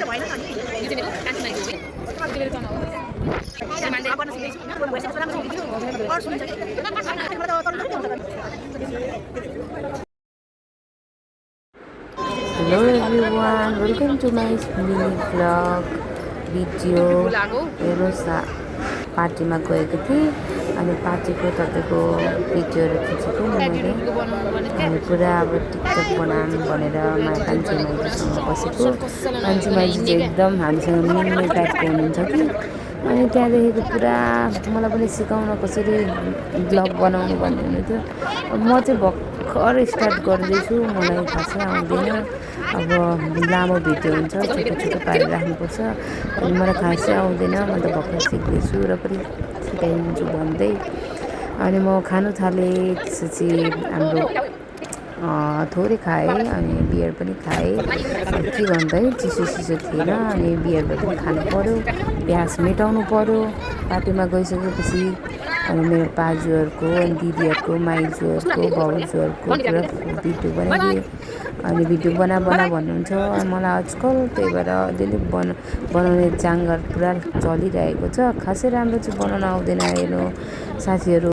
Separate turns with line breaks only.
Hello everyone, welcome to my mini vlog video. मेरो पार्टीमा गएको थिएँ अनि पार्टीको तपाईँको भिडियोहरू खिचेको मैले। हामी पुरा अब टिकटक बनाऊँ भनेर कान्छी माइजूसँग बसेको। कान्छी माइजू चाहिँ एकदम हामीसँग मिल्ने टाइपको हुनुहुन्छ कि। अनि त्यहाँदेखिको पुरा मलाई पनि सिकाउन कसरी भ्लग बनाउनु भन्ने हुनुहुन्थ्यो। म चाहिँ भर्खर स्टार्ट गर्दैछु, मलाई खासै आउँदैन। अब लामो भिडियो हुन्छ, छोटो छोटो पारेर राख्नुपर्छ। अनि मलाई खासै आउँदैन, म त भर्खर सिक्दैछु र पनि सिकाइदिन्छु भन्दै अनि म खानु थालेँ। त्यसपछि हाम्रो थोरै खाएँ अनि बियर पनि खाएँ। के भन्दा चिसो चिसो थिएन अनि बियर पनि खानु पऱ्यो, प्यास मेटाउनु पऱ्यो पार्टीमा गइसकेपछि। अनि मेरो पाजुहरूको अनि दिदीहरूको माइजूहरूको भाउजूहरूको पुरा भिडियो बनाइदिएँ। अनि भिडियो बना भन्नुहुन्छ मलाई आजकल, त्यही भएर अलिअलि बनाउने जाँगर पुरा चलिरहेको छ। खासै राम्रो चाहिँ बनाउन आउँदैन हेर्नु साथीहरू।